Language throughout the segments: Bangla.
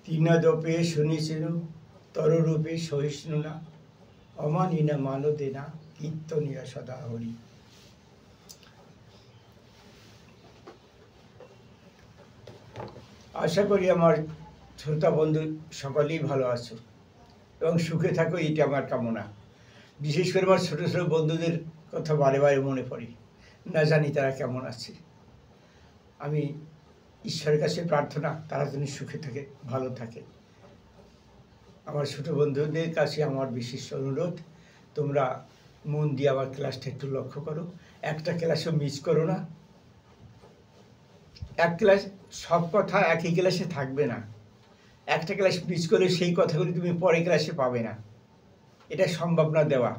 তৃণদপে শুনিছিল তররূপে সহিষ্ণু না, অমানি না মানদে না, কীর্তনীয় সদা হরি। আশা করি আমার শ্রোতা বন্ধু সকলেই ভালো আছো এবং সুখে থাকো, এইটা আমার কামনা। বিশেষ করে আমার ছোটো ছোটো বন্ধুদের কথা বারে বারে মনে পড়ে, না জানি তারা কেমন আছে। আমি ঈশ্বরের কাছে প্রার্থনা তারা যেন সুখে থাকে, ভালো থাকে। আমার ছোটো বন্ধুদের কাছে আমার বিশেষ অনুরোধ, তোমরা মন দিয়ে আমার ক্লাসটা একটু লক্ষ্য করো, একটা ক্লাসও মিস করো না। এক ক্লাস সব কথা একই ক্লাসে থাকবে না, একটা ক্লাস মিস করলে সেই কথাগুলি তুমি পরের ক্লাসে পাবে না, এটা সম্ভব না দেওয়া।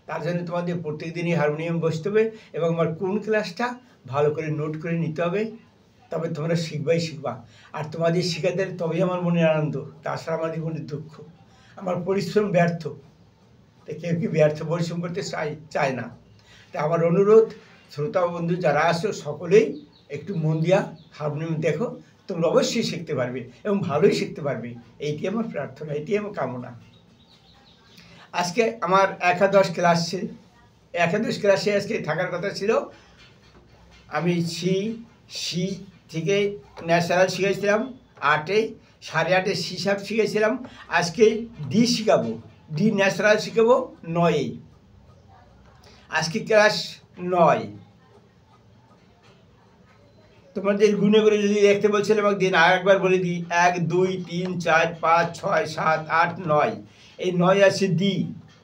তার জন্য তোমাদের প্রত্যেক দিনই হারমোনিয়াম বসতে হবে এবং আমার কোন ক্লাসটা ভালো করে নোট করে নিতে হবে, তবে তোমরা শিখবা। আর তোমাদের শেখাতে তবেই আমার মনে আনন্দ, তাছাড়া আমাদের মনে দুঃখ। আমার পরিশ্রম ব্যর্থ, তা কেউ কি ব্যর্থ পরিশ্রম করতে চায় না। তা আমার অনুরোধ, শ্রোতা বন্ধু যারা আসো সকলেই একটু মন দিয়া হারমোনিয়াম দেখো, তোমরা অবশ্যই শিখতে পারবে এবং ভালোই শিখতে পারবে। এইটি আমার প্রার্থনা, এটি আমার কামনা। আজকে আমার একাদশ ক্লাসে আজকে থাকার কথা ছিল। আমি সি থেকে ন্যাচারাল শিখেছিলাম 8-এ, 8:30 হিসাব শিখেছিলাম। আজকে ডি শিখাবো, ডি ন্যাচারাল শিখাবো 9-এ। আজকে ক্লাস 9। তোমাদের গুনে করে যদি দেখতে বলছিলাম একদিন, আর একবার বলে দিই, 1 2 3 4 5 6 7 8 9, এই 9 আছে ডি,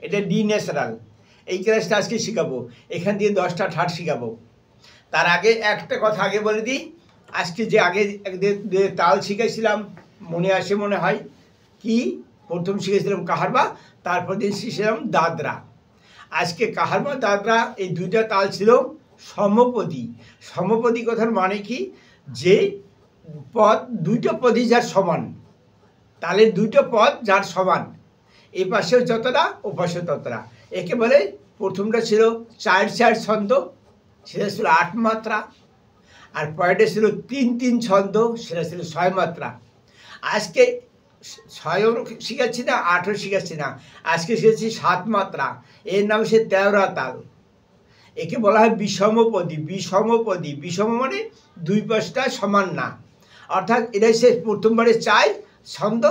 এটা ডি ন্যাচারাল। এই ক্লাসটা আজকে শিখাবো, এখান দিয়ে 10টা ঠাট শিখাবো। তার আগে একটা কথা আগে বলে দিই, আজকে যে আগে তাল শিখেছিলাম মনে আসে মনে হয় কি, প্রথম শিখেছিলাম কাহারবা, তারপর দিন শিখেছিলাম দাদরা। আজকে কাহারবা দাদরা এই দুইটা তাল ছিল সমপদী। সমপদী কথার মানে কি, যে পদ দুইটা পদই যার সমান, তালের দুইটা পদ যার সমান, এ পাশেও যতটা ও পাশেও ততটা, একে বলে। প্রথমটা ছিল 4-4 ছন্দ, সেটা ছিল 8 মাত্রা। আর পরেরটা ছিল 3-3 ছন্দ, সেটা ছিল 6 মাত্রা। আজকে 6ও শিখাচ্ছি না, 8ও শিখাচ্ছি না, আজকে শিখেছি 7 মাত্রা। এর নাম সে তেওরা তাল। একে বলা হয় বিষমপদী। বিষম মানে দুই পাশটা সমান না, অর্থাৎ এটা সে প্রথমবারে 4 ছন্দ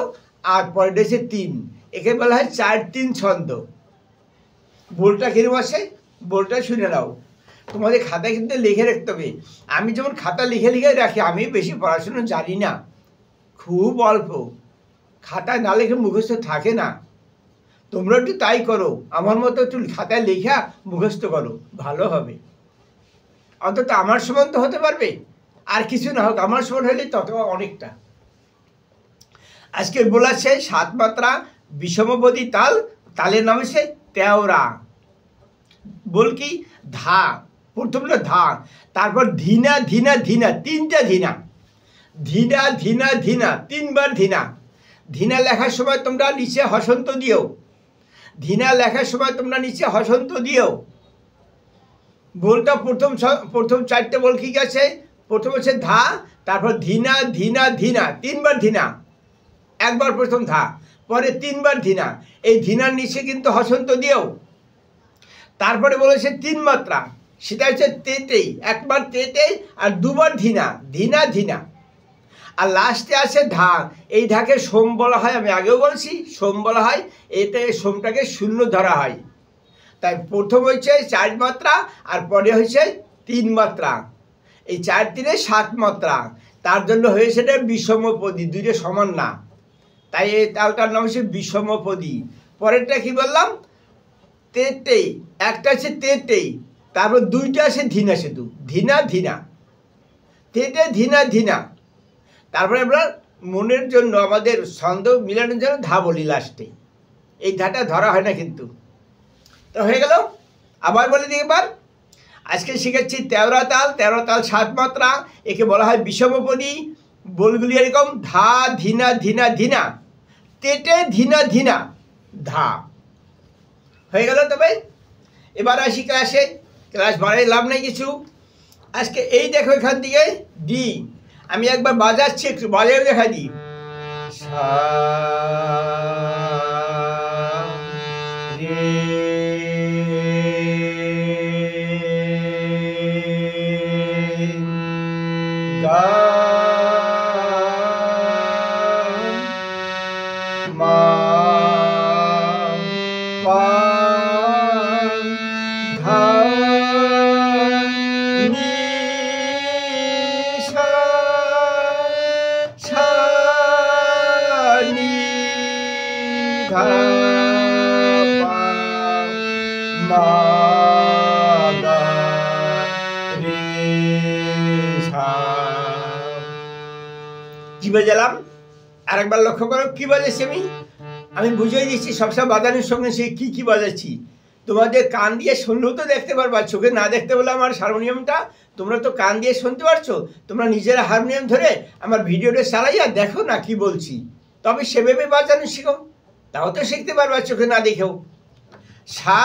আর পরেরটা সে 3, একে বলা হয় 4-3 ছন্দ। বোলটা কিরকম আসে, বোলটা শুনে নাও। তোমাদের খাতায় কিন্তু লিখে রাখতে হবে। আমি যেমন খাতা লিখে রাখি, আমি বেশি পড়াশুনো জানি না, খুব অল্প, খাতায় না লিখে মুখস্থ থাকে না। তোমরা একটু তাই করো, আমার মতো একটু খাতায় লেখা মুখস্থ করো, ভালো হবে। অন্তত আমার সমান তো হতে পারবে, আর কিছু না হোক আমার সমান হলে তত অনেকটা। আজকে বলেছে 7 মাত্রা বিষমপদী তাল, তালের নাম হচ্ছে তেওরা। বল কি, ধা, প্রথমটা ধা, তারপর ধিনা ধিনা ধিনা, 3টা ধিনা, ধিনা ধিনা ধিনা, 3বার ধিনা। ধিনা লেখার সময় তোমরা নিচে হসন্ত দিও, ধিনা লেখার সময় তোমরা নিচে হসন্ত দিও। বলটা প্রথম 4টে বল কি আছে, প্রথম হচ্ছে ধা, তারপর ধিনা ধিনা ধিনা, 3বার ধিনা, একবার প্রথম ধা, পরে 3বার ধিনা। এই ধিনার নিচে কিন্তু হসন্ত দিও। তারপরে বলেছে 3 মাত্রা, সেটা হচ্ছে তেতেই, একবার তেতেই আর 2বার ধিনা, ধিনা ধিনা। আর লাস্টে আছে ধা, এই ধাকে সোম বলা হয়, আমি আগেও বলছি সোম বলা হয়, এতে সোমটাকে শূন্য ধরা হয়। তাই প্রথম হচ্ছে 4 মাত্রা আর পরে হয়েছে 3 মাত্রা, এই 4-3 7 মাত্রা। তার জন্য হয়েছে এটা বিষমপদী, দুইটা সমান না, তাই এই তালটার নাম হচ্ছে বিষমপদী। পরেরটা কি বললাম, তেতেই, একটা আছে তেতেই, তারপর 2টা আছে ধিনা, শুধু ধিনা ধিনা, তেতে ধিনা ধিনা। তারপরে আমরা মনের জন্য আমাদের ছন্দ মিলানোর জন্য ধা বলি লাস্টে, এই ধাটা ধরা হয় না কিন্তু। তো হয়ে গেল, আবার বলে দিই এবার। আজকে শিখাচ্ছি তেওরা তাল। 7 মাত্রা, একে বলা হয় বিষমপদী। বলগুলি এরকম, ধা ধিনা ধিনা ধিনা, তেটে ধিনা ধিনা, ধা। হয়ে গেল। তবে এবার আসি ক্লাসে, ক্লাস বাড়াই লাভ নেই কিছু। আজকে এই দেখো এখান থেকে ডি, আমি একবার বাজাচ্ছি, একটু বাজারে দেখা দিই। সা রে গা মা পা ধা নি সা সা নি ধা পা মা গা রে সা। কি বাজালাম আরেকবার লক্ষ্য করো কি বাজাচ্ছি আমি বুঝিয়ে দিচ্ছি সবসময় বাজানোর সঙ্গে সে কি বাজাচ্ছি তোমাদের কান দিয়ে শুনলেও তো দেখতে পারবা, চোখে না দেখতে বলে আমার হারমোনিয়ামটা তোমরা তো কান দিয়ে শুনতে পারছো। তোমরা নিজেরা হারমোনিয়াম ধরে আমার ভিডিওটা চালাইয়া দেখো না কি বলছি, তবে সেভাবে বাজানো শিখো, তাও তো শিখতে পারবা চোখে না দেখেও। সা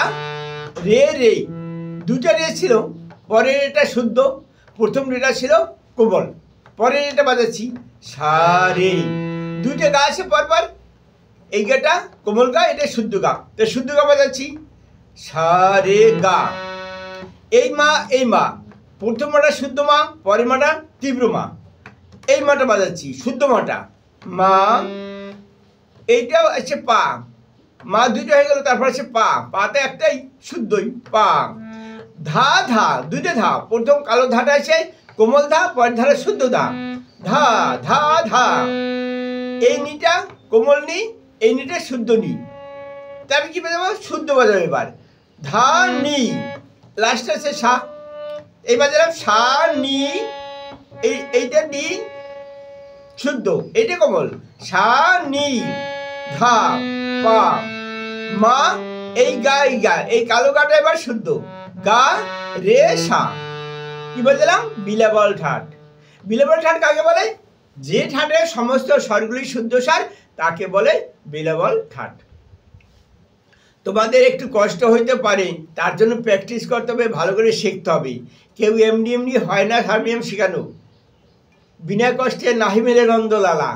রে রে দুটা রে ছিল, পরের এটা শুদ্ধ, প্রথম রেটা ছিল কোমল, পরের এটা বাজাচ্ছি সা রে। দুইটা গা আছে পরপর, এই গাটা কোমল গা, এটা শুদ্ধ গা, তো শুদ্ধ গা বাজাচ্ছি সা রে গা। এই মা প্রথম মাটা শুদ্ধ মা, পরের মাটা তীব্র মা, এই মাটা বাজাচ্ছি শুদ্ধ মাটা মা। এইটা আছে পা, মা দুইটা হয়ে গেল, তারপর আছে পা, পাতে একটাই শুদ্ধই পা। ধা ধা দুইটা ধা, প্রথম কালো ধাটা আছে কোমল ধা, পরের ধারা শুদ্ধ ধা, ধা ধা ধা। এই নিটা কোমল নি, এই নিটা শুদ্ধ নি, তা আমি কি বাজাবো শুদ্ধ বাজাবো এবার ধা নি, লাস্ট আছে সা, এই বাজালাম সা নি, এইটা নি শুদ্ধ, এইটা কোমল সা নি ধা পা মা। এই গা এই কালো গাটা এবার শুদ্ধ গা রে সা। কি বাজালাম বিলাবল ঠাট। বিলাবল ঠাট কাকে বলে? যে ঠাটের সমস্ত স্বরগুলি শুদ্ধ স্বর তাকে বলে বিলাবল ঠাট। তোমাদের একটু কষ্ট হইতে পারে, তার জন্য প্র্যাকটিস করতে হবে, ভালো করে শিখতে হবে। কেউ এমনি হয় না হারমোনিয়াম শেখানো, বিনা কষ্টে নাহি মেলে নন্দলালা।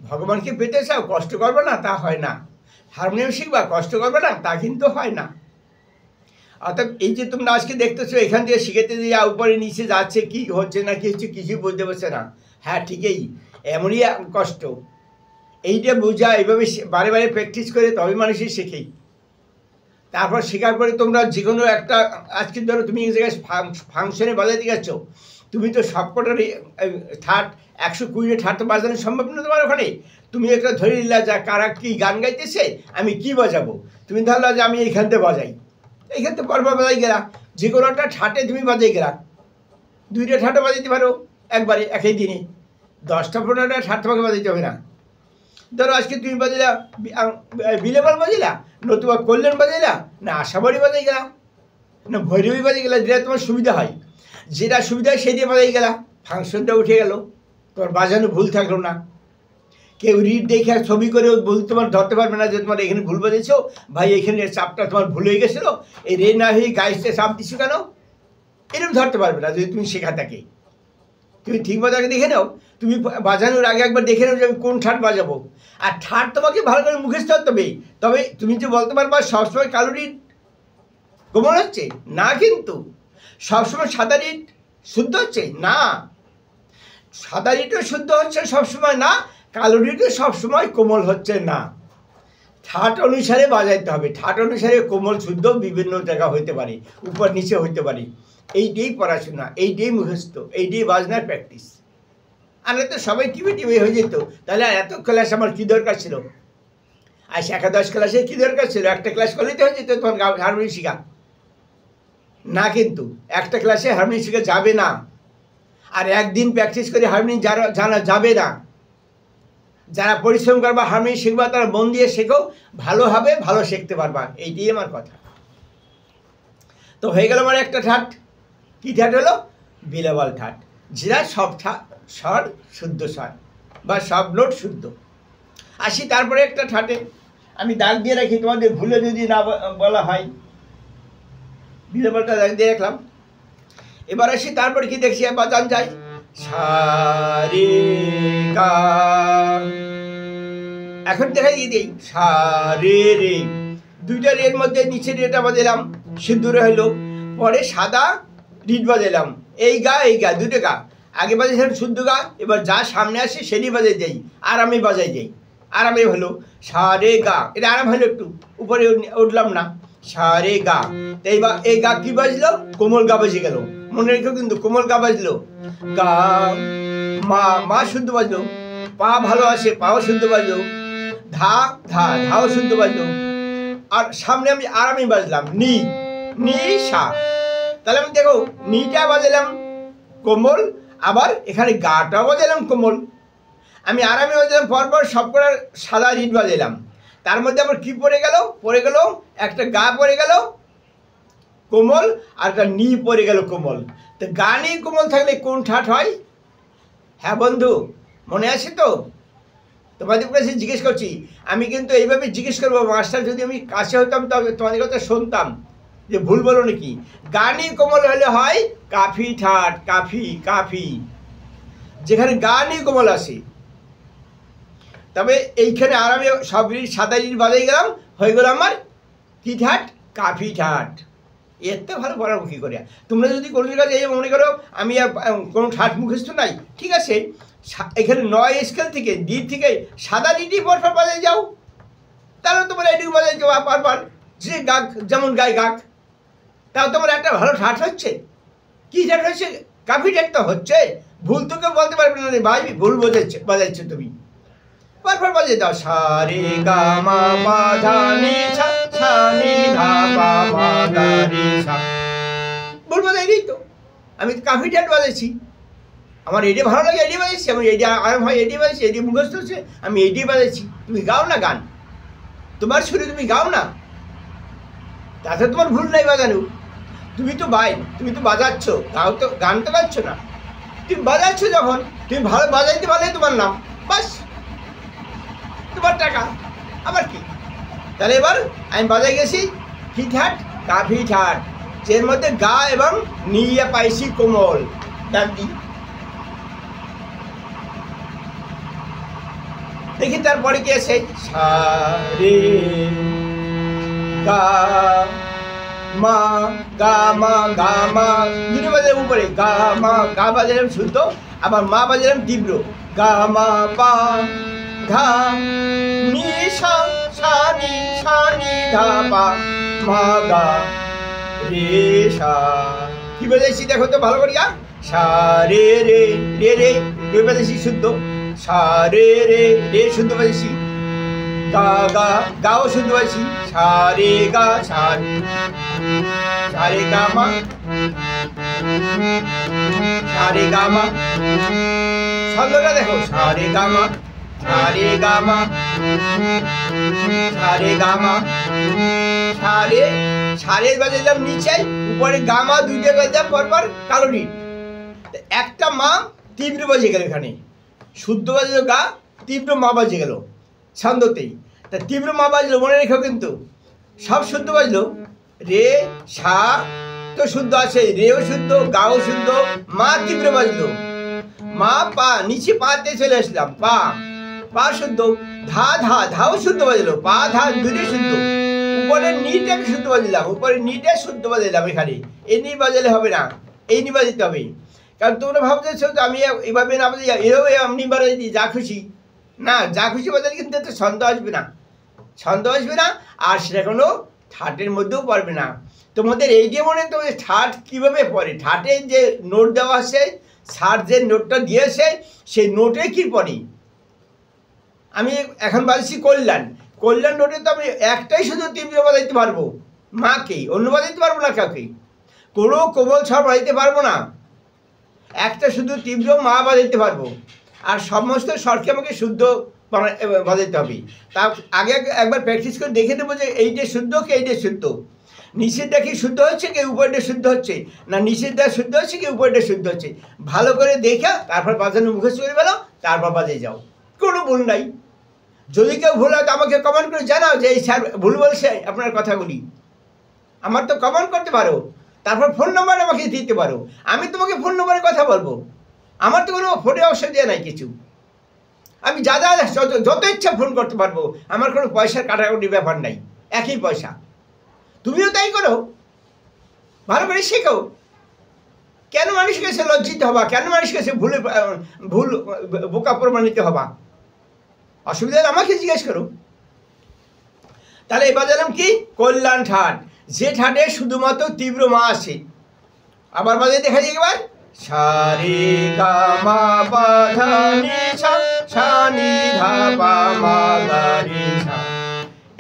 ভগবানকে পেতে চাও, কষ্ট করবে না তা হয় না। হারমোনিয়াম শিখবা, কষ্ট করবে না তা কিন্তু হয় না। অর্থাৎ এই যে তোমরা আজকে দেখতেছো এখান থেকে শিখাতে যা উপরে নিচে যাচ্ছে, কি হচ্ছে না কি হচ্ছে কিছুই বুঝতে পারছে না। হ্যাঁ ঠিকই, এমনই কষ্ট। এইটা বোঝা, এইভাবে বারে বারে প্র্যাকটিস করে তবে মানুষই শেখেই। তারপর শেখার পরে তোমরা যে কোনো একটা, আজকে ধরো তুমি এক জায়গায় ফাংশনে বাজাতে গেছ, তুমি তো সবকটার ঠাট 120 ঠাট তো বাজানো সম্ভব না তোমার ওখানে। তুমি একটা ধরে নিলা যা কারা কি গান গাইতেছে, আমি কি বাজাবো, তুমি ধরলা যে আমি এইখান থেকে বাজাই, এইখান থেকে পরপর বাজাই গেলা, যে কোনো একটা ঠাটে তুমি বাজাই গেলা, 2টা ঠাটও বাজাইতে পারো একবারে একই দিনে, 10টা 15টা ঠাট তোমাকে বাজাইতে হবে না। ধরো আজকে তুমি বাজাইলা বিলাবল বাজাইলা, নতুবা কল্যাণ বাজাইলা, না আশাবাড়ি বাজাই গেলা, না ভৈরবী বাজাই গেলা, যেটা তোমার সুবিধা হয়, যেটা সুবিধা হয় সেই দিয়ে বাজাই গেলা, ফাংশনটা উঠে গেল, তোমার বাজানো ভুল থাকলো না। কেউ রিড দেখে আর ছবি করে ভুল তোমার ধরতে পারবে না যে তোমার এখানে ভুল বাজেছো, ভাই এখানে চাপটা তোমার ভুল হয়ে গেছিলো, এই রে না হয়ে গাইতে চাপ দিচ্ছ কেন, এরকম ধরতে পারবে না যদি তুমি শেখা থাকে। তুমি ঠিক বাজাকে দেখে নাও, তুমি বাজানোর আগে একবার দেখে নাও যে আমি কোন ঠাট বাজাবো। আর ঠাট তোমাকে ভালো করে মুখস্থ করতে হবে, তবে তুমি যে বলতে পারবা সবসময় কালো রিড কোমল হচ্ছে না, কিন্তু সবসময় সাদা রিড শুদ্ধ হচ্ছে না, সাদা রিডও শুদ্ধ হচ্ছে সবসময় না, কালো রিডও সবসময় কোমল হচ্ছে না। ঠাট অনুসারে বাজাইতে হবে, ঠাট অনুসারে কোমল শুদ্ধ বিভিন্ন জায়গা হইতে পারে, উপর নিচে হইতে পারে। এইটাই পড়াশোনা, এইটাই মুখস্থ, এইটাই বাজনার প্র্যাকটিস। আর তো সবাই টিভি হয়ে যেত, তাহলে এত ক্লাস আমার কী দরকার ছিল? আর 11 ক্লাসে কী দরকার ছিল? একটা ক্লাস করলেই তো হয়ে যেত তোমার হারমোনিয়াম শেখা না, কিন্তু একটা ক্লাসে হারমোনিয়াম শেখা যাবে না, আর একদিন প্র্যাকটিস করে হারমোনিয়াম জানা যাবে না। যারা পরিশ্রম করবা হারমোনিয়াম শিখবা, তারা মন দিয়ে শেখো, ভালো হবে, ভালো শিখতে পারবা, এইটাই আমার কথা। তো হয়ে গেল আমার একটা ঠাট। কী ঠাট হলো? বিলাবল ঠাট, যেটা সব স্বর শুদ্ধ স্বর বা সব নোট শুদ্ধ। আসি তারপরে একটা ঠাটে, আমি দাগ দিয়ে রাখি, তোমাদের ভুলে যদি না বলা হয়, বিলাবলটা দাগ দিয়ে রাখলাম। এবার আসি তারপরে কি দেখছি বাজান যায় সা রে গা। এখন দেখা দিয়ে দিই সা রে রে, দুইটা রের মধ্যে নিচের রেটা বাজালাম, সিঁদুরে হলো। পরে সাদা রিড বাজালাম, এই গা দুটো গা। আগে বাজাইছিলাম শুদ্ধ গা, এবার যা সামনে আসে সেটি বাজাই যাই, আরামে বাজাই যাই, আরামে হলো সা রে গা। এটা আরাম হলো, একটু উপরে উঠলাম না, সা রে গা। এইবার এই গা কি বাজলো? কোমল গা বাজে গেল, মনে রেখো কিন্তু, কোমল গা বাজলো। গা মা শুদ্ধ বাজলো, পা ভালো আসে, পাও শুদ্ধ বাজলো। ধাও শুদ্ধ বাজলো। আর সামনে আমি আরামে বাজলাম নি সা। তাহলে আমি দেখো নিটা বাজালাম কোমল, আবার এখানে গাটাও বাজালাম কোমল। আমি আরামে বাজালাম, পরপর সবকটা সাদা রিড বাজালাম। তার মধ্যে আবার কি পড়ে গেল একটা গা পড়ে গেল কোমল, আর একটা নি পড়ে গেল কোমল। তো গা নি কোমল থাকলে কোন ঠাট হয়? হ্যাঁ বন্ধু, মনে আছে তো? তোমাদের কাছে জিজ্ঞেস করছি, আমি কিন্তু এইভাবে জিজ্ঞেস করবো, মাস্টার যদি আমি কাছে হতাম তবে তোমাদের কথা শুনতাম যে ভুল বলো নাকি। গানি কোমল হলে হয় কাফি ঠাট, কাফি, যেখানে গানি কোমল আসে। তবে এইখানে আরামে সব সাদা রিড বাজাই গেলাম, হয়ে গেল আমার কি ঠাট? কাফি ঠাট। এর তো ভালো পড়াবো কী করে? তোমরা যদি কোনো জায়গায় এই মনে করো আমি কোনো ঠাট মুখস্থ নাই, ঠিক আছে, এখানে 9 স্কেল থেকে ডি থেকে সাদা ডিটি পরপর বাজাই যাও, তাহলে তোমার এটুকু বাজাই যাও পরপর, যে গাক যেমন গায় গাক, তাও তোমার একটা ভালো ঠাট হচ্ছে। কী ঠাট হচ্ছে? কাফি ঠাট তো হচ্ছে। ভুল তো কেউ বলতে পারবে না রে ভাই, ভুল বাজাচ্ছ তুমি। পরপর বাজিয়ে দাও, সা রে গা মা পা ধা নি সা, সা নি ধা পা মা গা রে সা। ভুল বাজাই নেই তো, আমি কাফি ঠাট বাজাইছি। আমার এডি ভালো লাগে, এডি বাজাইছি। আমি এডি আরাম হয়, এডি বাজাইছি, এডি মুখস্থ হচ্ছে, আমি এডি বাজাইছি। তুমি গাও না গান, তোমার সুরে তুমি গাও না, তাতে তোমার ভুল নাই বাজানো। তুমি তো তুমি তো বাজাচ্ছ, গাও তো, গান তো গাচ্ছ না, তুমি বাজাচ্ছ। যখন তুমি ভালো বাজাইতে পারলে তোমার নাম, বাস তোমার টাকা, আবার কি। তাহলে এবার আমি বাজাই গেছি কি ঠাট? কাফি ঠাট, এর মধ্যে গা এবং নিয়ে পাইছি কোমল। দেখি তারপরে কি আছে, সা রে গা মা, দুটো বাজালাম উপরে, গা বাজালাম শুদ্ধ, আবার মা বাজালাম তীব্র। গা মা পা ধা নি সা, সা নি ধা পা মা গা রে সা। কি বাজাইছি দেখো তো ভালো করিয়া, সা রে বাজাইছি শুদ্ধ, সা রে শুদ্ধ বাজাইছি, গাও শুদ্ধ বাজাইছি, সা রে গা, সা রে গা মা, সা রে গা মা। ছন্দটা দেখো, সা রে গা মা, সা রে গা মা, সা রে গা মা, সা রে বাজাইলাম নিচে, উপরে গা মা দুইটা বাজালাম পরপর কালো রিড। একটা মা তীব্র বাজে গেল, এখানে শুদ্ধ বাজলো গা, তীব্র মা বাজে গেল ছন্দতেই। তা তীব্র মা বাজলো, মনে রেখো কিন্তু সব শুদ্ধ বাজলো। রে সা তো শুদ্ধ আছে, রেও শুদ্ধ, গাও শুদ্ধ, মা তীব্র বাজলো। মা পা, নিচে পাতে চলে আসলাম, পা শুদ্ধ, ধাও শুদ্ধ বাজলো, পা ধা দুটো শুদ্ধ। উপরে নিটাকে শুদ্ধ বাজলাম, উপরে নিটা শুদ্ধ বাজলাম। এখানে এই নি বাজালে হবে না, এই নি বাজাতে হবে। কারণ তোমরা ভাবতেছো তো আমি এইভাবে না বাজাই, এভাবে আপনি বাজাই দিই যা খুশি না, যা খুশি বাজালে কিন্তু এত ছন্দ আসবে না, আর সেটা কোনো ঠাটের মধ্যেও পড়বে না। তোমাদের এই যে মনে তোমাদের ঠাট কীভাবে পড়ে, ঠাটের যে নোট দেওয়া আছে, স্যার যে নোটটা দিয়েছে সেই নোটে কি পড়ে। আমি এখন বাজাচ্ছি কল্যাণ নোটে তো আমি একটাই শুধু তীব্র বাজাইতে পারবো, মাকেই, অন্য বাজাইতে পারবো না, কাউকে কোনো কোমল স্বর বাজাইতে পারবো না, একটা শুধু তীব্র মা বাজাইতে পারবো। আর সমস্ত স্বরকে আমাকে শুদ্ধ বাজাইতে হবে। তা আগে একবার প্র্যাকটিস করে দেখে নেবো যে এইটা শুদ্ধ কি এইটা শুদ্ধ, নিচেরটা কি শুদ্ধ হচ্ছে কি উপরটা শুদ্ধ হচ্ছে, না নিচেরটা শুদ্ধ হচ্ছে কি উপরটা শুদ্ধ হচ্ছে। ভালো করে দেখে তারপর বাজানো মুখস্থ করে ফেলো, তারপর বাজিয়ে যাও, কোনো ভুল নাই। যদি কেউ ভুল হয় তো আমাকে কমেন্ট করে জানাও যে এই স্যার ভুল বলছে আপনার কথাগুলি, আমার তো কমেন্ট করতে পারো, তারপর ফোন নাম্বার আমাকে দিতে পারো, আমি তোমাকে ফোন নাম্বারে কথা বলবো। আমার তো কোনো ফোনে অসুবিধা নাই কিছু, আমি যা যা যত ইচ্ছা ফোন করতে পারবো, আমার কোনো পয়সার কাটাকুটি ব্যাপার নাই, একই পয়সা। তুমিও তাই করো, ভালো করে শেখো। কেন মানুষের কাছে লজ্জিত হবা, কেন মানুষের কাছে ভুল বোকা প্রমাণিত হবা? অসুবিধা আমাকে জিজ্ঞেস করো। তাহলে এবার জানলাম কি কল্যাণ ঠাট, যে ঠাটে শুধুমাত্র তীব্র মা আসে। আবার বাজে দেখা যায় এবার সা রে গা মা পা ধা নি সা, সা নি ধা পা মা গা রে সা।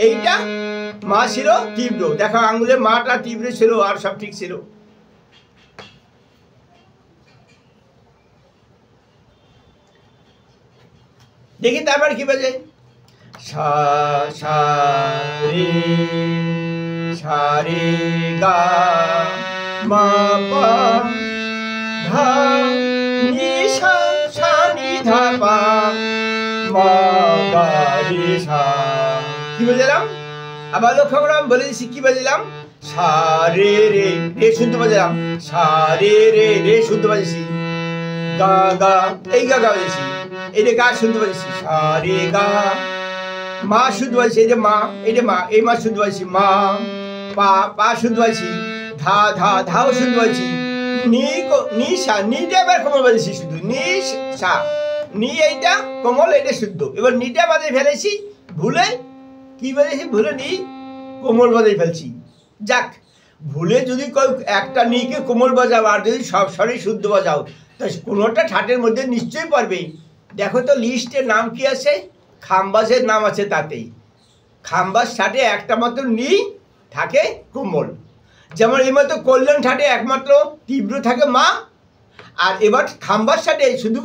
এইটা মা ছিল তীব্র, দেখো আঙ্গুলের মাটা তীব্র ছিল, আর সব ঠিক ছিল। দেখি তারপর কি বাজে সা সা রে, সা রে গা মা পা ধা নি সা, সা নি ধা পা মা গা রে সা। কি বাজালাম? আবার লক্ষ্য করলাম, বলে দিচ্ছি কি বাজালাম। সা রে রে, রে শুদ্ধ বাজালাম, সা রে রে, রে শুদ্ধ বাজেছি, গা গা, এই গা গা বাজেছি, এই যে গা শুদ্ধ বাজেছি, সা রে গা। মা শুদ্ধ বাজেছি, এই যে মা, এই যে মা, এই মা শুদ্ধ বাজেছি, মা। পা, পা শুদ্ধ বাজেছি, ধা ধা, ধাও শুদ্ধ বাজেছি, নি নি সা, নিটা এবার কোমল বাজেছি শুধু, নি সা, নি এইটা কোমল, এইটা শুদ্ধ। এবার নিটা বাজে ফেলেছি ভুলে, কি বাজেছি ভুলে, নি কোমল বাজে ফেলছি। যাক, ভুলে যদি একটা নিকে কোমল বাজাও আর যদি সব স্বরে শুদ্ধ বাজাও, তা কোনোটা ঠাটের মধ্যে নিশ্চয়ই পারবে। দেখো তো লিস্টের নাম কি আছে, খাম্বাসের নাম আছে, তাতেই খাম্বাস ঠাটে একটা মাত্র নি থাকে কোমল। যেমন এই মতো কল্যাণ ঠাটে একমাত্র তীব্র থাকে মা, আর এবার খাম্বাস ঠাটে শুধু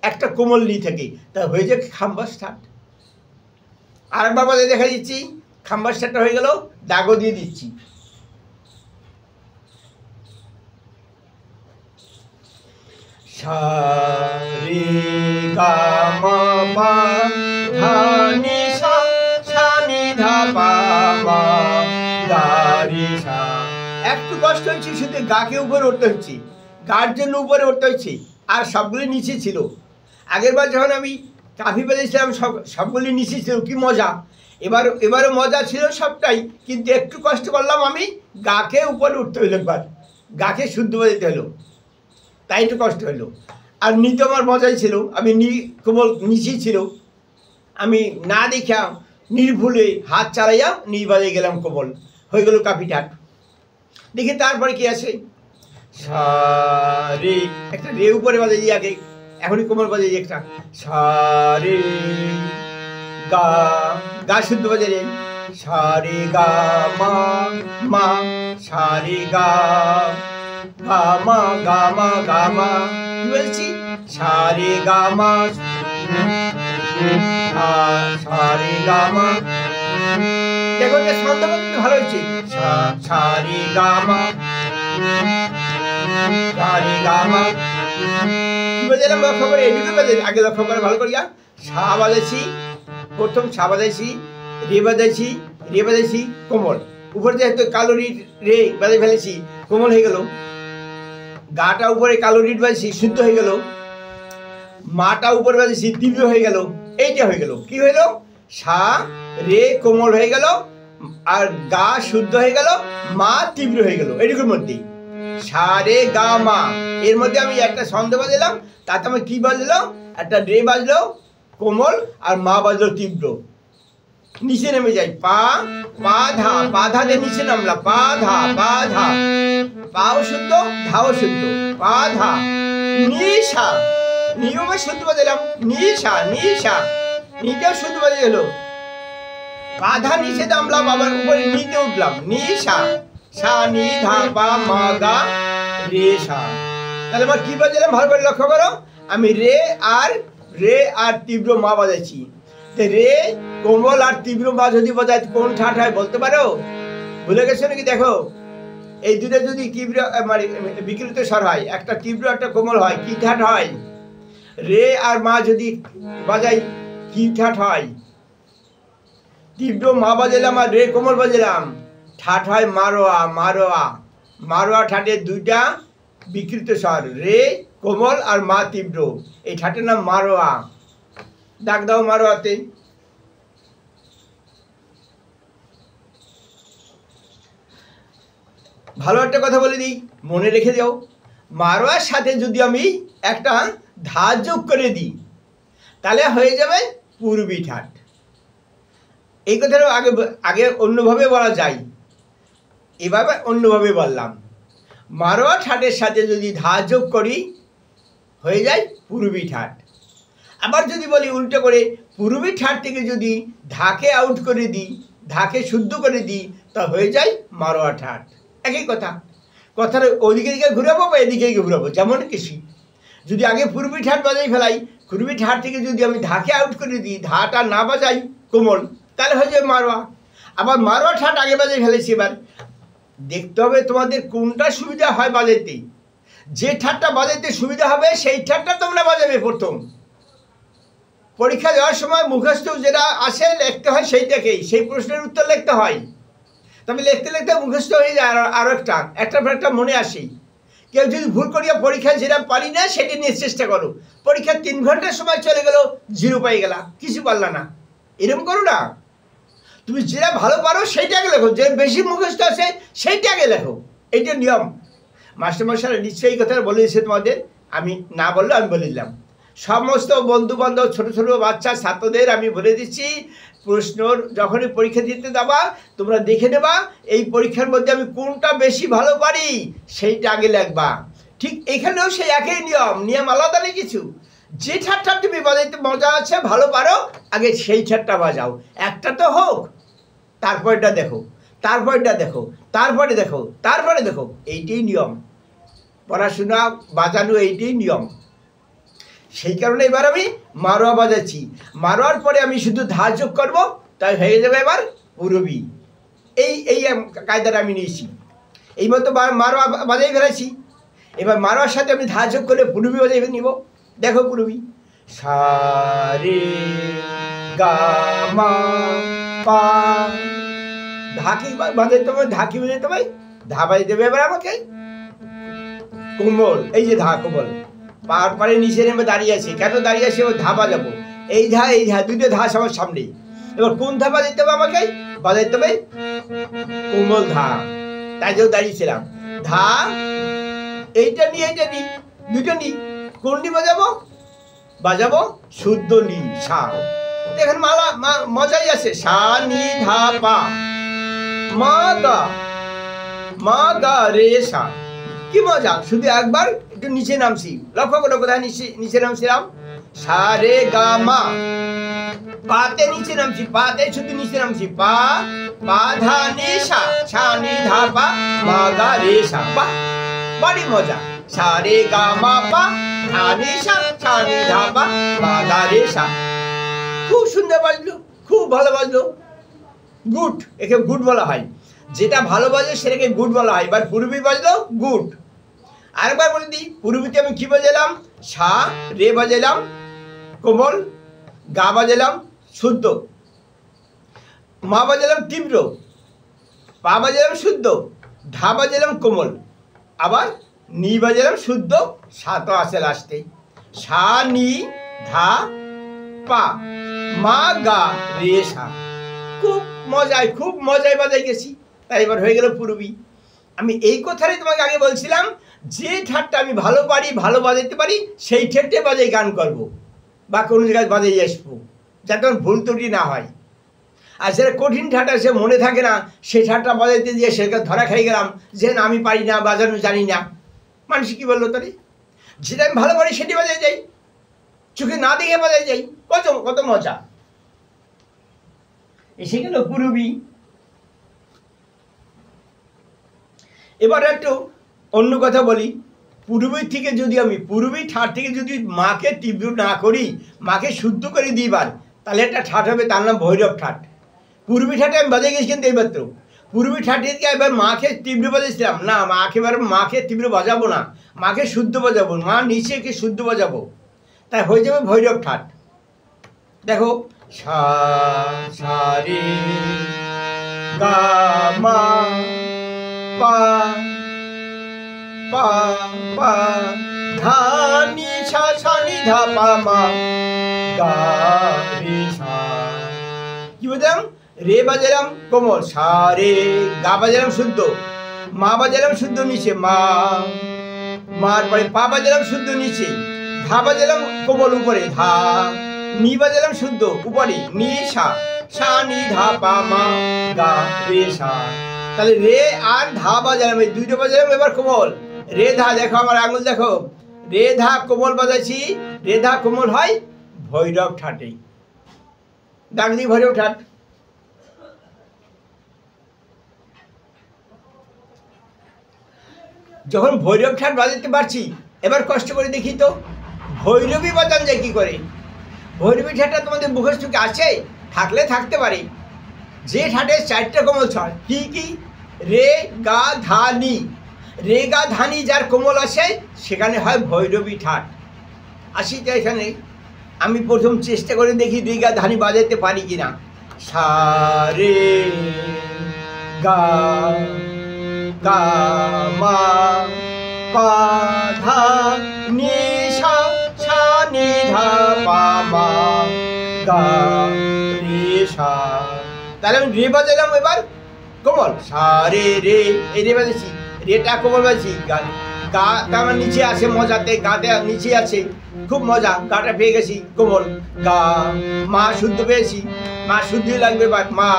একটা কোমল নি থাকে, তা হয়ে যায় খাম্বাস ঠাট। আর একবার বাজে দেখা দিচ্ছি, খাম্বাস ঠাটটা হয়ে গেল, দাগও দিয়ে দিচ্ছি। সা রে গা মা পা ধা নি সা, সা নি ধা পা মা গা রে সা। একটু কষ্ট হচ্ছে, শুধু গাকে উপরে উঠতে হচ্ছে, গার জন্য উপরে উঠতে হচ্ছে, আর সবগুলি নিচে ছিল। আগের বার যখন আমি কাফি বাজাইছিলাম সবগুলি নিচে ছিল, কি মজা। এবারও মজা ছিল সবটাই, কিন্তু একটু কষ্ট করলাম আমি, গাকে উপরে উঠতে হলো, একবার গাকে শুদ্ধ বাজাতে হলো, তাই একটু কষ্ট হলো। আর নি তো আমার মজাই ছিল, আমি নি কোমল নিচেই ছিল, আমি না দেখা নির্ভুলে হাত চালাইয়া নি বাজে গেলাম কোমল, হয়ে গেল কাফি ঠাট। দেখি তারপরে কি আছে, সা রে, একটা রে উপরে বাজাই আগে, এখনই কোমল বাজাই একটা, সা রে গা, গা শুদ্ধ বাজারে, সা রে গা মা মা, সা রে গা গা মা গা মা গা মা। কি বলছি, সা রে গা মা, সা রে গা মা। দেখো যে ছন্দ কিন্তু ভালো হয়েছে, সা রে গা মা, সা রে গা মা। কি বাজালাম লক্ষ্য করে, এটুকু বাজে আগে লক্ষ্য করে ভালো করিয়া। সা বাজাইছি, প্রথম সা বাজাইছি, রে বাজাইছি, রে বাজাইছি কোমল, উপরে যেহেতু কালো রে বাজাই ফেলেছি, কোমল হয়ে গেল। গাটা উপরে কালো রিট বাজছি, শুদ্ধ হয়ে গেল। মাটা উপরে বাজছি, তীব্র হয়ে গেল। এইটা হয়ে গেল, কি হইল, সা রে কোমল হয়ে গেল, আর গা শুদ্ধ হয়ে গেল, মা তীব্র হয়ে গেল। এটুকুর মধ্যেই সা রে গা মা, এর মধ্যে আমি একটা ছন্দ বাজালাম, তাতে আমার কি বাজলো, একটা রে বাজলো কোমল, আর মা বাজলো তীব্র। নিচে নেমে যাই, পা পা ধা, পা ধা দিয়ে নিচে নামলাম, পা ধা পা ধা, পাও শুদ্ধ, ধাও শুদ্ধ, পা ধা নিশা, নিয়মে শুদ্ধ বাজালাম, নিশা নিশা, নিটাও শুদ্ধ বাজে গেল। পা ধা নিচে নামলাম, আবার উপরে নিতে উঠলাম, নিশা, সা নি ধা পা মা গা রে সা। তাহলে আমার কি বাজালাম ভালো করে লক্ষ্য করো, আমি রে আর তীব্র মা বাজাইছি। রে কোমল আর তীব্র মা যদি বাজায় কোন ঠাট হয় বলতে পারো? ভুলে গেছো নাকি? দেখো এই দুটো যদি তীব্র মানে বিকৃত স্বর হয়, একটা তীব্র একটা কোমল হয়, কি ঠাট হয়? রে আর মা যদি বাজাই কি ঠাট হয়? তীব্র মা বাজালাম আর রে কোমল বাজালাম, ঠাট হয় মারোয়া। মারোয়া, মারোয়া ঠাটের দুইটা বিকৃত স্বর, রে কোমল আর মা তীব্র, এই ঠাটের নাম মারোয়া। ডাক দাও মারোয়াতে। ভালো একটা কথা বলে দিই, মনে রেখে যাও, মারোয়ার সাথে যদি আমি একটা ধা যোগ করে দিই তাহলে হয়ে যাবে পূর্বী ঠাট। এই কথাটা আগে আগে অন্যভাবে বলা যায়, এভাবে অন্যভাবে বললাম। মারোয়া ঠাটের সাথে যদি ধা যোগ করি হয়ে যায় পূর্বী ঠাট। আবার যদি বলি উল্টো করে, পূর্বী ঠাট থেকে যদি ধাকে আউট করে দিই, ধাকে শুদ্ধ করে দিই, তা হয়ে যায় মারোয়া ঠাট। একই কথা, কথার ওদিকে দিকে ঘুরাবো বা এদিকে দিকে ঘুরাবো। যেমন কিছু যদি আগে পূর্বী ঠাট বাজাই ফেলাই, পূর্বী ঠাট থেকে যদি আমি ধাকে আউট করে দিই, ধাটা না বাজাই কোমল, তাহলে হয়ে যাবে মারোয়া। আবার মারোয়া ঠাট আগে বাজাই ফেলেছি, এবার দেখতে হবে তোমাদের কোনটা সুবিধা হয় বাজাইতে। যে ঠাটটা বাজাইতে সুবিধা হবে সেই ঠাটটা তোমরা বাজাবে। প্রথম পরীক্ষা দেওয়ার সময় মুখস্থ যেটা আসে লিখতে হয় সেইটাকেই, সেই প্রশ্নের উত্তর লিখতে হয়। তবে লিখতে লিখতে মুখস্থ হয়ে যায়, আরও একটা মনে আসেই। কেউ যদি ভুল করিয়া পরীক্ষায় যেটা পারি না সেটা নিয়ে চেষ্টা করো, পরীক্ষার 3 ঘন্টার সময় চলে গেল, 0 পাই গেলা, কিছু পারলা না। এরকম করো না, তুমি যেটা ভালো পারো সেইটা আগে লেখো, যে বেশি মুখস্থ আছে সেইটা আগে লেখো। এইটা নিয়ম। মাস্টারমশাই নিশ্চয়ই এই কথাটা বলে দিয়েছে তোমাদের, আমি না বললেও আমি বলে দিলাম। সমস্ত বন্ধু বান্ধব ছোটো ছোটো বাচ্চা ছাত্রদের আমি বলে দিচ্ছি, প্রশ্নর যখনই পরীক্ষা দিতে যাবা তোমরা দেখে নেবা এই পরীক্ষার মধ্যে আমি কোনটা বেশি ভালো পারি সেইটা আগে লিখবা। ঠিক এখানেও সেই একই নিয়ম আলাদা নেই কিছু। যে ঠাট্টা তুমি বাজাইতে মজা আছে, ভালো পারো, আগে সেই ঠাট্টা বাজাও। একটা তো হোক, তারপরটা দেখো, তারপরটা দেখো, তারপরে দেখো, তারপরে দেখো। এইটাই নিয়ম পড়াশোনা, বাজানো এইটাই নিয়ম। সেই কারণে এবার আমি মারোয়া বাজাচ্ছি, মারোয়ার পরে আমি শুধু ধা যোগ করবো, তাই হয়ে যাবে এবার পূরবী। এই কায়দাটা আমি নিয়েছি। এই মতো মারোয়া বাজাই ফেলেছি, এবার মারোয়ার সাথে আমি ধা যোগ করে পূরবী বাজাই নিব। দেখো পূরবী, সা রে গা মা পা। ধাকি বাজাইতে হবে, ধাকি বাজাইতে হবে, ধা বাজাইতে হবে এবার আমাকে কোমল। এই যে ধা কোমল, পার পারে নিচে নেমে দাঁড়িয়ে আছে, কেন দাঁড়িয়ে আছে? ও ধা বাজাবো, এই ধা এই ধা, দুটো ধা আমার সামনেই। এবার কোন ধা বাজাইতে হবে আমাকে? বাজাইতে হবে কোমল ধা, তাই জন্য দাঁড়িয়েছিলাম। ধা এইটা নি, এইটা নি, দুটো নি, কোনটি বাজাবো? বাজাবো শুদ্ধ নি, সা। দেখেন মালা মজাই আছে, সা নি ধা পা, মা গা রে সা। কি মজা! শুধু একবার একটু নিচে নামছি, লক্ষ্য করো কোথায় নিচে নামছিলাম। সা রে গা মা, পাতে নিচে নামছি, পাতে শুধু নিচে নামছি, পা পা ধা নি সা, সা নি ধা পা, মা গা রে সা। বাহ, বড়ি মজা। সা রে গা মা পা, ধা নি সা, সা নি ধা পা, মা গা রে সা। খুব সুন্দর বাজলো, খুব ভালো বাজলো। গুড, একে গুড বলা হয়। যেটা ভালো বাজে সেটাকে গুড বলা হয়। এবার পূর্বী বাজলো গুড। আরেকবার বলে দিই, পূর্বীতে আমি কি বাজালাম? সা রে বাজালাম কোমল, গা বাজালাম শুদ্ধ, মা বাজালাম তীব্র, পা বাজালাম শুদ্ধ, ধা বাজালাম কোমল, আবার নি বাজালাম শুদ্ধ, সা তো আছে লাস্টে। সা নি ধা পা, মা গা রে সা। খুব মজায় বাজাই গেছি। তাই এবার হয়ে গেল পূর্বী। আমি এই কথাটাই তোমাকে আগে বলছিলাম, যে ঠাটটা আমি ভালো পারি, ভালো বাজাইতে পারি, সেই ঠাট্টে বাজাই গান করব বা কোনো জায়গায় বাজাই আসবো, যাতে আমার ভুল ত্রুটি না হয়। আর সেটা কঠিন ঠাট্টা, সে মনে থাকে না, সেই ঠাট্টা বাজাইতে দিয়ে সেটা ধরা খাই গেলাম যে না আমি পারি না, বাজানো জানি না। মানুষ কী বললো তাহলে? যেটা আমি ভালো পারি সেটি বাজাই যাই, চোখে না দেখে বাজাই যাই, কত মজা। এসে গেল পূর্বী। এবার একটু অন্য কথা বলি। পূর্বী থেকে যদি আমি পূর্বী ঠাট থেকে যদি মাকে তীব্র না করি, মাকে শুদ্ধ করে দিইবার, তাহলে একটা ঠাট হবে, তার নাম ভৈরব ঠাট। পূর্বী ঠাটে আমি বাজে গেছি কিন্তু এইমাত্র। পূর্বী ঠাটে এবার মাকে তীব্র বাজাইছিলাম না, মাকে তীব্র বাজাবো না, মাকে শুদ্ধ বাজাবো, মা নিচে কে শুদ্ধ বাজাবো, তাই হয়ে যাবে ভৈরব ঠাট। দেখো, সা সা রে গা মা পা পা পা, ধা নি সা সা নি ধা পা মা গা রে সা। কি বুঝলাম? রে বাজালাম কোমল, সা রে, গা বাজালাম শুদ্ধ, মা বাজালাম শুদ্ধ নিচে মা, মার পরে পা বাজালাম শুদ্ধ নিচে, ধা বাজালাম কোমল উপরে ধা, নি বাজালাম শুদ্ধ উপরে নি সা, সা নি ধা পা মা গা রে সা। তাহলে রে আর ধা বাজালাম, এই দুইটা বাজালাম এবার কোমল। রে ধা, দেখো আমার আঙুল দেখো, রে ধা কোমল বাজাইছি, রে ধা কোমল হয় ভৈরব ঠাটে। ডাক দিই ভৈরব ঠাট। যখন ভৈরব ঠাট বাজাতে পারছি, এবার কষ্ট করে দেখি তো ভৈরবী বাজান যায় কি করে। ভৈরবী ঠাটটা তোমাদের মুখস্থ কি আছে? থাকলে থাকতে পারে। যে ঠাটে চারটা কোমল ছয়, কি কি? রে গা ধা নি। রে গা ধা নি যার কোমল আসে সেখানে হয় ভৈরবী ঠাট। আসি তো এখানে আমি প্রথম চেষ্টা করে দেখি রে গা ধা নি বাজাতে পারি কিনা। সা রে গা গা মা পা ধা নি সা, সা নি ধা পা মা গা রে সা। তাহলে আমি রে বাজালাম এবার কোমল, সা রে রে, এই রে বাজাচ্ছি, রেটা কোমল বাজছি, গা গাটা আমার নিচে আছে মজাতে, গাতে নিচে আছে খুব মজা, গাটা পেয়ে গেছি কোমল, গা মা শুদ্ধ পেয়েছি, মা শুদ্ধই লাগবে এবার মা,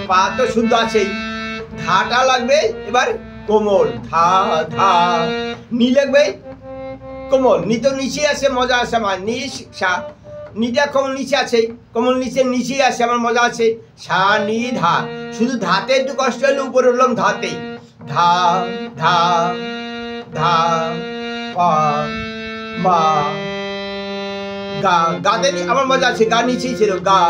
পা তো শুদ্ধ আছেই, ধাটা লাগবে এবার কোমল, ধা ধা, নি লাগবে কোমল, নি তো নিচে আছে মজা আছে আমার, নি সা, নিটা কোমল নিচে আছে, কোমল নিচে নিচেই আছে আমার মজা আছে, সা নি ধা, শুধু ধাতে একটু কষ্ট হলে উপরে উঠলাম ধাতে, ধা ধা ধা পা মা গা, গাতে আমার মজা আছে, গা নিচেই ছিল, গা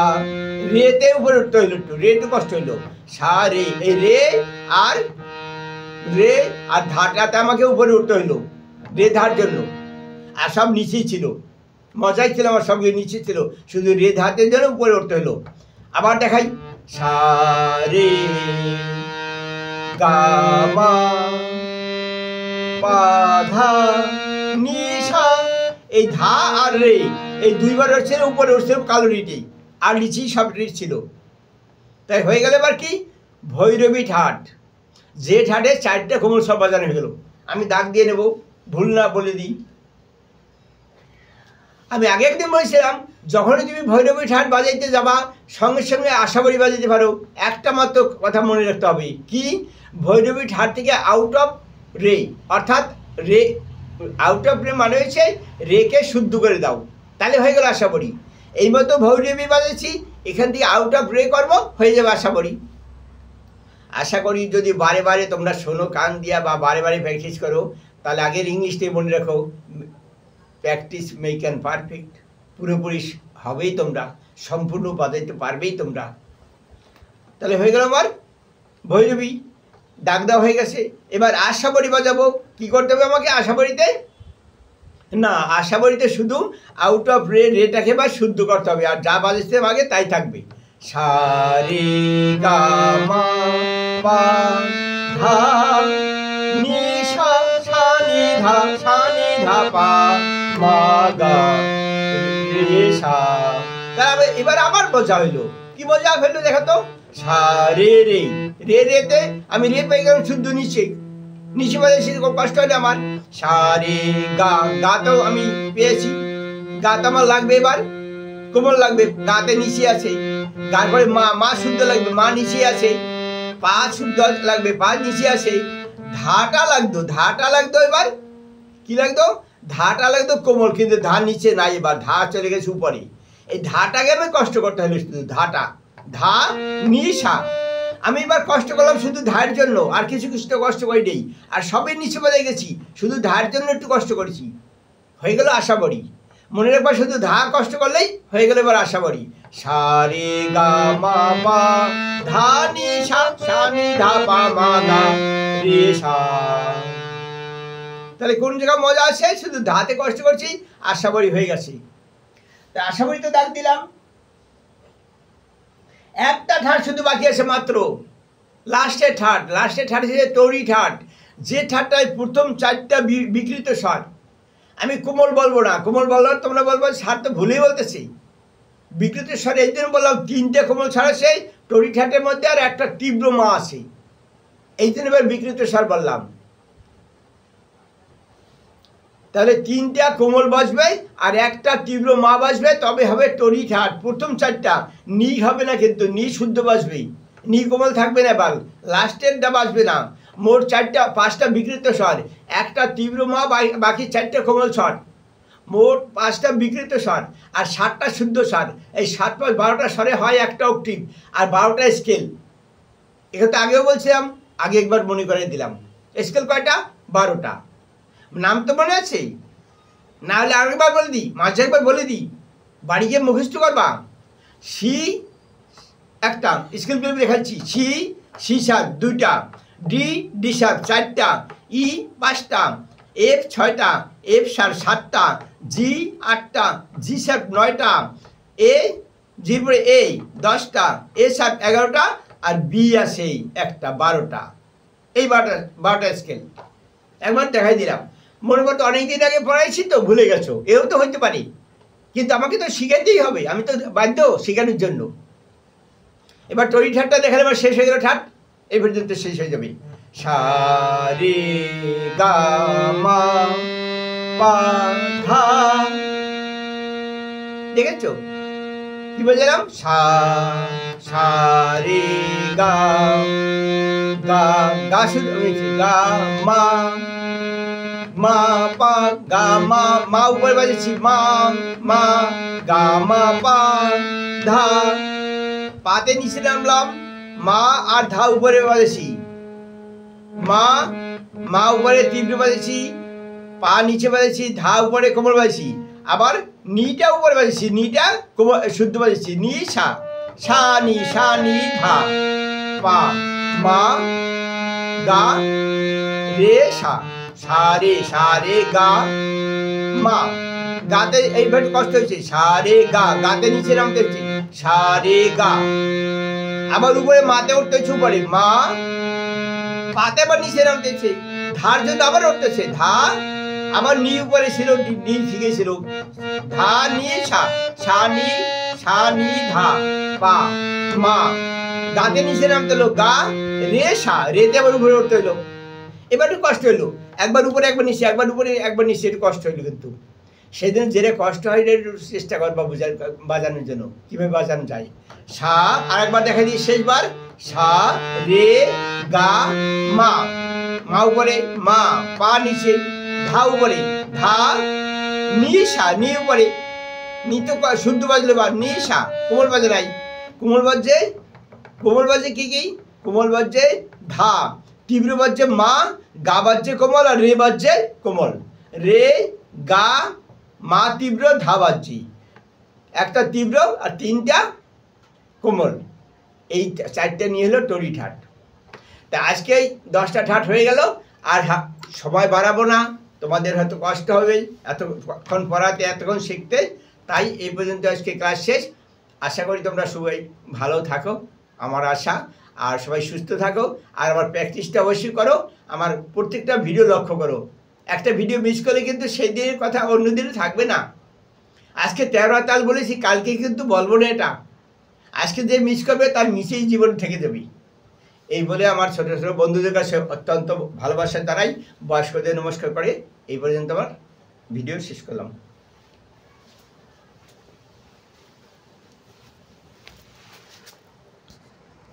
রেতে উপরে উঠতে হইলো, একটু রে একটু কষ্ট হইলো, সা রে, এই রে আর ধাটাতে আমাকে উপরে উঠতে হইলো রে ধার জন্য, আর সব নিচেই ছিল, মজাই ছিল আমার, সবগুলো নিচে ছিল, শুধু রে ধাতের জন্য উপরে উঠতে হইলো। আবার দেখাই, সা রে গা মা পা ধা নি সা, এই ধা আর রে এই দুইবার উঠছে, উপরে উঠছে কালো রিটি, আর নিচেই সব রিট ছিল। তাই হয়ে গেল এবার কি ভৈরবী ঠাট, যে ঠাটে চারটে কোমল সব বাজানো হয়ে গেল। আমি দাগ দিয়ে নেব, ভুল না বলে দিই। আমি আগে একদিন বলেছিলাম যখনই তুমি ভৈরবী ঠাট বাজাইতে যাবা সঙ্গে সঙ্গে আশাবাড়ি বাজাতে পারো, একটা মাত্র কথা মনে রাখতে হবে, কি ভৈরবী ঠাট থেকে আউট অফ রে, অর্থাৎ রে আউট অফ রে মানে হয়েছে রেকে শুদ্ধ করে দাও, তাহলে হয়ে গেল আশাবাড়ি। এই মতো ভৈরবী বাজাচ্ছি, এখান থেকে আউট অফ রে করবো, হয়ে যাবে আশাবাড়ি। আশা করি যদি বারে বারে তোমরা শোনো কান দিয়া বা বারে বারে প্র্যাকটিস করো, তাহলে আগের ইংলিশটাই মনে রাখো, প্র্যাকটিস মেক অ্যান পারফেক্ট, পুরোপুরি হবেই তোমরা, সম্পূর্ণ বাজাইতে পারবেই তোমরা। তাহলে হয়ে গেল আমার ভৈরবী, দাগ দেওয়া হয়ে গেছে। এবার আশাবাড়ি বাজাবো, কি করতে হবে আমাকে আশাবাড়িতে? না, আশাবাড়িতে শুধু আউট অফ রে, রেটাকে বা শুদ্ধ করতে হবে, আর যা বাজাতে আগে তাই থাকবে। সা রে গা মা পা ধা নি সা, সা নি ধা, সা নি ধা পা মা গা রে সা। তাহলে এবার আবার বোঝা হইলো, কি বোঝা হইলো দেখো তো, সা রে রে, রে রেতে আমি রে পেয়ে গেলাম শুদ্ধ নিচে, নিচে বাজাইছি কষ্ট হলে আমার, সা রে গা, গা তো আমি পেয়েছি, গা তো আমার লাগবে এবার কোমল লাগবে, গাতে নিচে আছে, তারপরে মা, মা শুদ্ধ লাগবে, মা নিচে আছে, পা শুদ্ধ লাগবে, পা নিচে আছে, ধাটা লাগতো, ধাটা লাগতো এবার কি লাগতো, ধাটা লাগতো কোমল, কিন্তু ধা নিচে নাই, এবার ধা চলে গেছে উপরে, এই ধাটাকে আমি কষ্ট করতে হলো শুধু, ধাটা ধা নি সা, আমি এবার কষ্ট করলাম শুধু ধার জন্য, আর কিছু কিছু কষ্ট করি নেই, আর সবই নিচে বাজায় গেছি, শুধু ধার জন্য একটু কষ্ট করেছি, হয়ে গেল আশাবাড়ি। মনে রাখবা শুধু ধা কষ্ট করলেই হয়ে গেল এবার আশাবাড়ি। সা রে গা মা পা ধা নি সা, সা নি ধা পা মা গা রে সা। তাহলে কোন জায়গায় মজা আছে, শুধু ধাতে কষ্ট করছি, আশাবাড়ি হয়ে গেছে। তা আশাবাড়ি তো দাগ দিলাম, একটা ঠাট শুধু বাকি আছে মাত্র, লাস্টের ঠাট, লাস্টের ঠাট হচ্ছে তরি ঠাট, যে ঠাটটায় প্রথম চারটা বিকৃত স্বর, আমি কোমল বলবো না, কোমল বলবো তোমরা বলবো স্যার তো ভুলেই বলতেছি। বিকৃত স্বরে এই জন্য বললাম 3টে কোমল স্বর আছে টরি ঠাটের মধ্যে, আর একটা তীব্র মা আছে, এই জন্য এবার বিকৃত স্বর বললাম। তাহলে 3টা কোমল বাজবে আর একটা তীব্র মা বাজবে, তবে হবে টরি ঠাট। প্রথম 4টা নি হবে না, কিন্তু নি শুদ্ধ বাজবেই, নি কোমল থাকবে না, এবার লাস্টেরটা বাজবে না। মোট 5টা বিকৃত স্বর, একটা তীব্র মা, বাকি 4টে কোমল স্বর, মোট 5টা বিকৃত স্বর আর 7টা শুদ্ধ স্বর। এই 7 + 12টা স্বরে হয় একটা অক্টিভ আর 12টা স্কেল। এটা তো আগেও বলছিলাম, আগে একবার মনে করে দিলাম। স্কেল কয়টা? 12টা। নাম তো মনে আছে? না হলে আরেকবার বলে দিই, মাঝে একবার বলে দিই, বাড়ি গিয়ে মুখস্থ করবা। সি একটা, স্কেলগুলো দেখাচ্ছি। সি 7 2টা, ডি 7 4টা, ই 5টা, এফ 6টা, এফ 7টা, জি 8টা, জি 9টা, এ জিরো এ 10টা, এ 11টা, আর বি আছে একটা 12টা। এই 12টা স্কেল একবার দেখাই দিলাম। মনে করতে অনেকদিন আগে পড়াইছি তো ভুলে গেছো, এও তো হইতে পারি, কিন্তু আমাকে তো শিখাইতেই হবে, আমি তো বাধ্য শেখানোর জন্য। এবার টরি ঠাটটা দেখালে এবার শেষ হয়ে গেল, ঠাট এই পর্যন্ত শেষ হয়ে যাবে। সা রে গা মা পা ধা, দেখেছো কি বললাম? সা রে গা, গা শুধু গা মা, মা পা, গা মা উপরে বাজেছি, মা গা মা পা ধা, পাতে নিচে নামলাম, মা আর ধা উপরে বাজেছি, মা উপরে তীব্র বাজেছি, পা নিচে বাজেছি, ধা উপরে কোমল বাজেছি, আবার নিটা উপরে বাজেছি, নিটা শুদ্ধ বাজেছি, নি সা নি ধা, পা মা গা রে সা রে গা মা। গাতে এইভাবে কষ্ট হয়েছে, সা রে গা, গাতে নিচে নামতে হচ্ছে, সা রে গা। আবার উপরে মাতে উঠতেছে, উপরে মা, পাতে আবার নিচে নামতেছে, ধার জন্য আবার উঠতেছে, ধা, আবার নি উপরে ছিল, নি শিখেছিল, ধা নি সা নি ধা, পা মা। গাতে নিচে নামতে হলো, গা রে রেতে আবার উপরে উঠতে হলো। এবার একটু কষ্ট হইলো, একবার উপরে একবার নিচে, একবার উপরে একবার নিচে, একটু কষ্ট হইলো। কিন্তু সেদিন যেটা কষ্ট হয় একটু চেষ্টা করবা বাজানোর জন্য, কিভাবে বাজানো যায়। সা, আর একবার দেখা দিই শেষবার, সা রে গা মা, মা উপরে, মা পা নিচে, ধা উপরে, ধা নি উপরে, নি তো শুদ্ধ বাজলে বা নি কোমল বাজে নাই, কোমল বাজে কি কোমল বাজে ধা, তীব্র বাজছে মা, গা বাজছে কোমল, আর রে বাজছে কোমল, রে গা মা তীব্র, ধা বাজছি, একটা তীব্র আর 3টা কোমল। এই 4টে নিয়ে হলো টরি ঠাট। তা আজকে 10টা ঠাট হয়ে গেল, আর সময় বাড়াবো না, তোমাদের হয়তো কষ্ট হবে এতক্ষণ পড়াতে, এতক্ষণ শিখতে। তাই এই পর্যন্ত আজকে ক্লাস শেষ। আশা করি তোমরা সবাই ভালো থাকো, আমার আশা, আর সবাই সুস্থ থাকো। আর আমার প্র্যাকটিসটা অবশ্যই করো, আমার প্রত্যেকটা ভিডিও লক্ষ্য করো। একটা ভিডিও মিস করলে কিন্তু সেই দিনের কথা অন্য দিনে থাকবে না। আজকে 13 তাল বলেছি, কালকে কিন্তু বলবো না এটা। আজকে যে মিস করবে তার মিসেই জীবন থেকে যাবি। এই বলে আমার ছোটো ছোটো বন্ধুদের কাছে অত্যন্ত ভালোবাসা জানাই, বয়স্কদের নমস্কার করে এই পর্যন্ত আমার ভিডিও শেষ করলাম।